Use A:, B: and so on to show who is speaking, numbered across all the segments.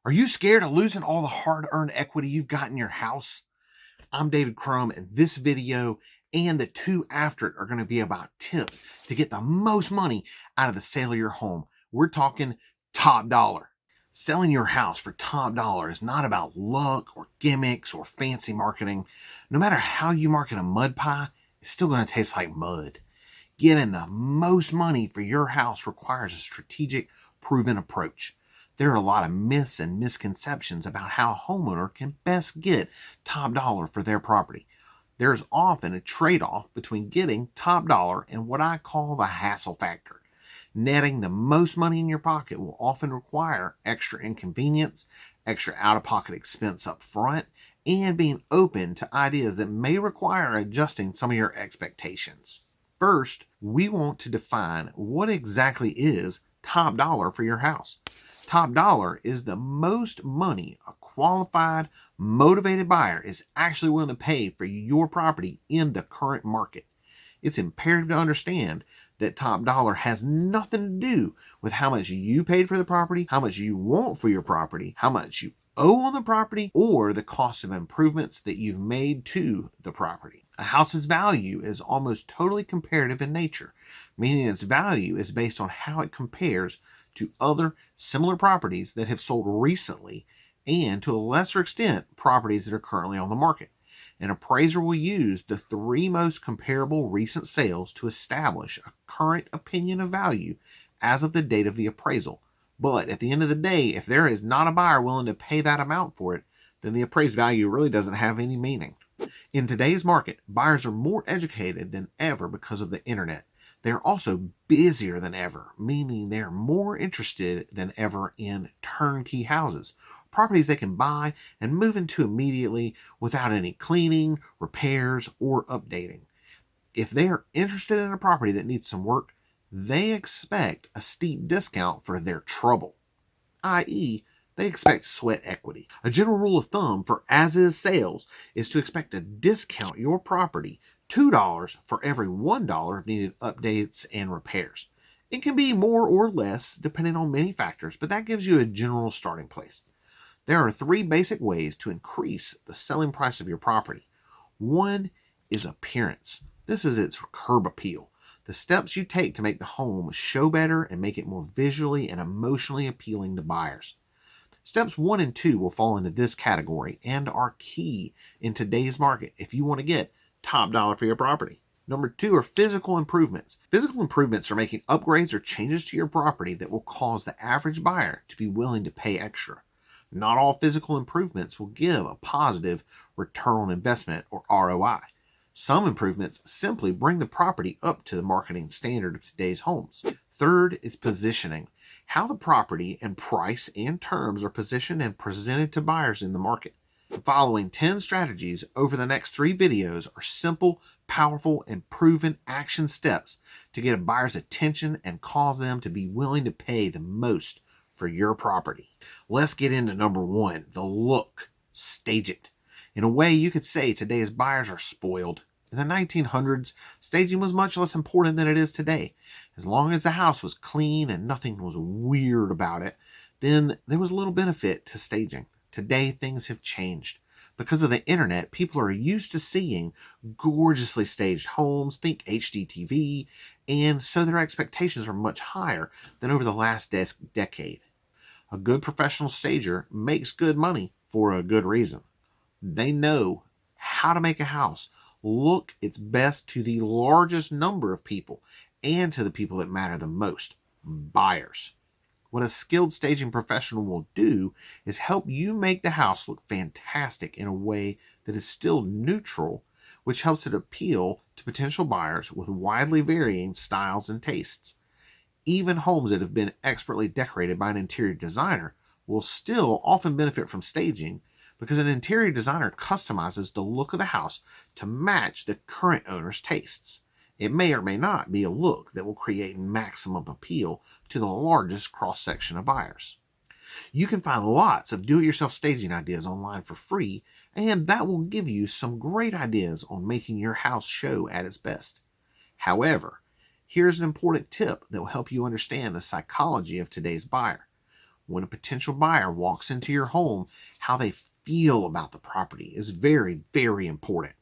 A: Are you scared of losing all the hard-earned equity you've got in your house? I'm David Crum, and this video and the two after it are going to be about tips to get the most money out of the sale of your home. We're talking top dollar. Selling your house for top dollar is not about luck or gimmicks or fancy marketing. No matter how you market a mud pie, it's still going to taste like mud. Getting the most money for your house requires a strategic, proven approach. There are a lot of myths and misconceptions about how a homeowner can best get top dollar for their property. There's often a trade-off between getting top dollar and what I call the hassle factor. Netting the most money in your pocket will often require extra inconvenience, extra out-of-pocket expense up front, and being open to ideas that may require adjusting some of your expectations. First, we want to define what exactly is top dollar for your house. Top dollar is the most money a qualified, motivated buyer is actually willing to pay for your property in the current market. It's imperative to understand that top dollar has nothing to do with how much you paid for the property, how much you want for your property, how much you owe on the property, or the cost of improvements that you've made to the property. A house's value is almost totally comparative in nature, meaning its value is based on how it compares to other similar properties that have sold recently and, to a lesser extent, properties that are currently on the market. An appraiser will use the three most comparable recent sales to establish a current opinion of value as of the date of the appraisal. But at the end of the day, if there is not a buyer willing to pay that amount for it, then the appraised value really doesn't have any meaning. In today's market, buyers are more educated than ever because of the internet. They're also busier than ever, meaning they're more interested than ever in turnkey houses, properties they can buy and move into immediately without any cleaning, repairs, or updating. If they are interested in a property that needs some work, they expect a steep discount for their trouble, i.e., they expect sweat equity. A general rule of thumb for as-is sales is to expect to discount your property $2 for every $1 of needed updates and repairs. It can be more or less depending on many factors, but that gives you a general starting place. There are three basic ways to increase the selling price of your property. One is appearance. This is its curb appeal. The steps you take to make the home show better and make it more visually and emotionally appealing to buyers. Steps 1 and 2 will fall into this category and are key in today's market if you want to get top dollar for your property. Number 2 are physical improvements. Physical improvements are making upgrades or changes to your property that will cause the average buyer to be willing to pay extra. Not all physical improvements will give a positive return on investment or ROI. Some improvements simply bring the property up to the marketing standard of today's homes. Third is positioning. How the property and price and terms are positioned and presented to buyers in the market. The following 10 strategies over the next 3 videos are simple, powerful, and proven action steps to get a buyer's attention and cause them to be willing to pay the most for your property. Let's get into number 1, the look. Stage it. In a way, you could say today's buyers are spoiled. In the 1900s, staging was much less important than it is today. As long as the house was clean and nothing was weird about it, then there was little benefit to staging. Today, things have changed. Because of the internet, people are used to seeing gorgeously staged homes, think HDTV, and so their expectations are much higher than over the last decade. A good professional stager makes good money for a good reason. They know how to make a house look its best to the largest number of people and to the people that matter the most, buyers. What a skilled staging professional will do is help you make the house look fantastic in a way that is still neutral, which helps it appeal to potential buyers with widely varying styles and tastes. Even homes that have been expertly decorated by an interior designer will still often benefit from staging because an interior designer customizes the look of the house to match the current owner's tastes. It may or may not be a look that will create maximum appeal to the largest cross-section of buyers. You can find lots of do-it-yourself staging ideas online for free, and that will give you some great ideas on making your house show at its best. However, here's an important tip that will help you understand the psychology of today's buyer. When a potential buyer walks into your home, how they feel about the property is very, very important.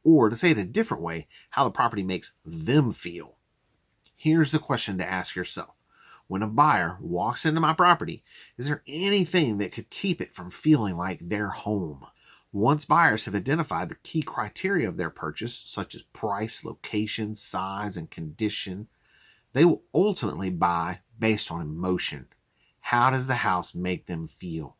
A: Or to say it a different way, how the property makes them feel. Here's the question to ask yourself. When a buyer walks into my property, is there anything that could keep it from feeling like their home? Once buyers have identified the key criteria of their purchase, such as price, location, size, and condition, they will ultimately buy based on emotion. How does the house make them feel?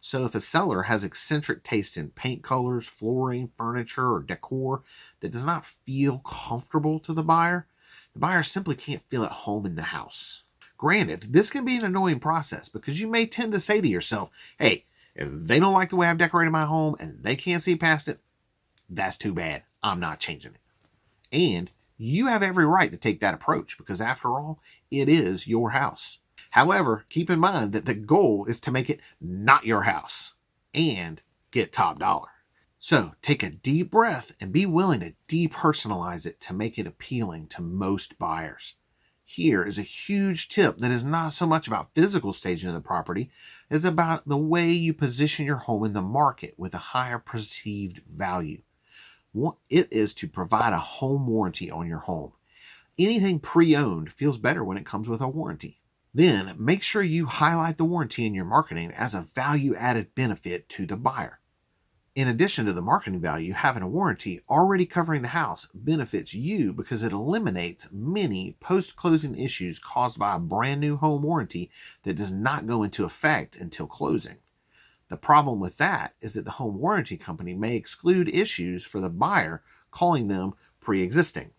A: So if a seller has eccentric taste in paint colors, flooring, furniture, or decor that does not feel comfortable to the buyer simply can't feel at home in the house. Granted, this can be an annoying process because you may tend to say to yourself, hey, if they don't like the way I've decorated my home and they can't see past it, that's too bad. I'm not changing it. And you have every right to take that approach because after all, it is your house. However, keep in mind that the goal is to make it not your house and get top dollar. So take a deep breath and be willing to depersonalize it to make it appealing to most buyers. Here is a huge tip that is not so much about physical staging of the property as about the way you position your home in the market with a higher perceived value. It is to provide a home warranty on your home. Anything pre-owned feels better when it comes with a warranty. Then make sure you highlight the warranty in your marketing as a value-added benefit to the buyer. In addition to the marketing value, having a warranty already covering the house benefits you because it eliminates many post-closing issues caused by a brand new home warranty that does not go into effect until closing. The problem with that is that the home warranty company may exclude issues for the buyer, calling them pre-existing.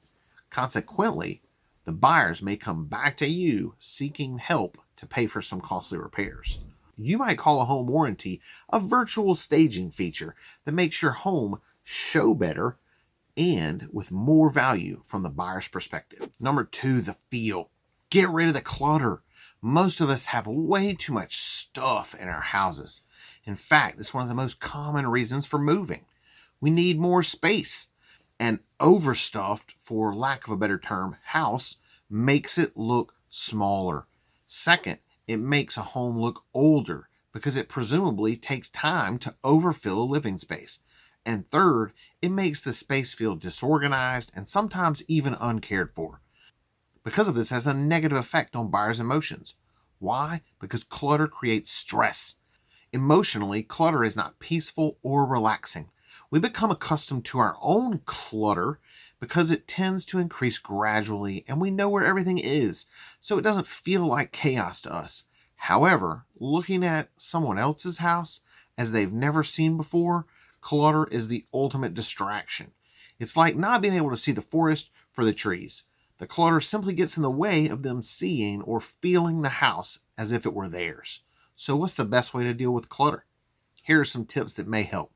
A: Consequently, the buyers may come back to you seeking help to pay for some costly repairs. You might call a home warranty a virtual staging feature that makes your home show better and with more value from the buyer's perspective. Number 2, the feel. Get rid of the clutter. Most of us have way too much stuff in our houses. In fact, it's one of the most common reasons for moving. We need more space. An overstuffed, for lack of a better term, house makes it look smaller. Second, it makes a home look older because it presumably takes time to overfill a living space. And third, it makes the space feel disorganized and sometimes even uncared for. Because of this has a negative effect on buyers' emotions. Why? Because clutter creates stress. Emotionally, clutter is not peaceful or relaxing. We become accustomed to our own clutter because it tends to increase gradually and we know where everything is, so it doesn't feel like chaos to us. However, looking at someone else's house as they've never seen before, clutter is the ultimate distraction. It's like not being able to see the forest for the trees. The clutter simply gets in the way of them seeing or feeling the house as if it were theirs. So what's the best way to deal with clutter? Here are some tips that may help.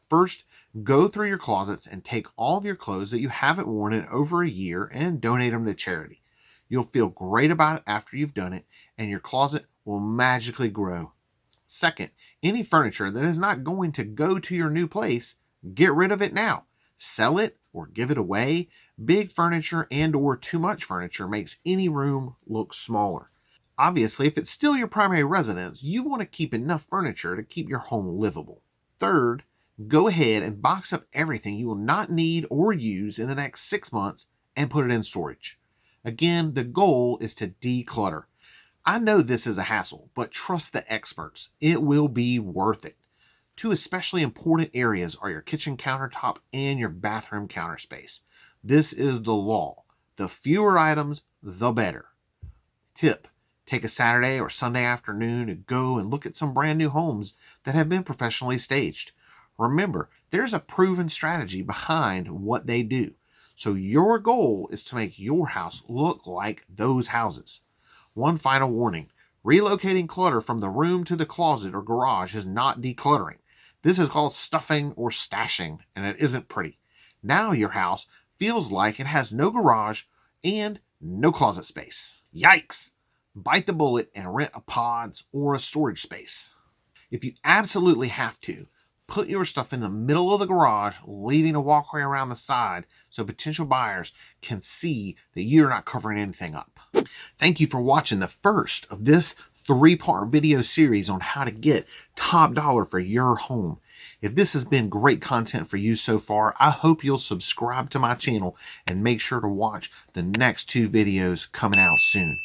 A: First, go through your closets and take all of your clothes that you haven't worn in over a year and donate them to charity. You'll feel great about it after you've done it, and your closet will magically grow. Second, any furniture that is not going to go to your new place, get rid of it now. Sell it or give it away. Big furniture and or too much furniture makes any room look smaller. Obviously, if it's still your primary residence, you want to keep enough furniture to keep your home livable. Third, go ahead and box up everything you will not need or use in the next 6 months and put it in storage. Again, the goal is to declutter. I know this is a hassle, but trust the experts. It will be worth it. 2 especially important areas are your kitchen countertop and your bathroom counter space. This is the law. The fewer items, the better. Tip: take a Saturday or Sunday afternoon to go and look at some brand new homes that have been professionally staged. Remember, there's a proven strategy behind what they do. So your goal is to make your house look like those houses. One final warning: relocating clutter from the room to the closet or garage is not decluttering. This is called stuffing or stashing, and it isn't pretty. Now your house feels like it has no garage and no closet space. Yikes! Bite the bullet and rent a pods or a storage space. If you absolutely have to, put your stuff in the middle of the garage, leaving a walkway around the side so potential buyers can see that you're not covering anything up. Thank you for watching the first of this 3-part video series on how to get top dollar for your home. If this has been great content for you so far, I hope you'll subscribe to my channel and make sure to watch the next 2 videos coming out soon.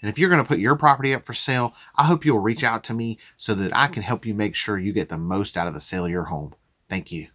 A: And if you're going to put your property up for sale, I hope you'll reach out to me so that I can help you make sure you get the most out of the sale of your home. Thank you.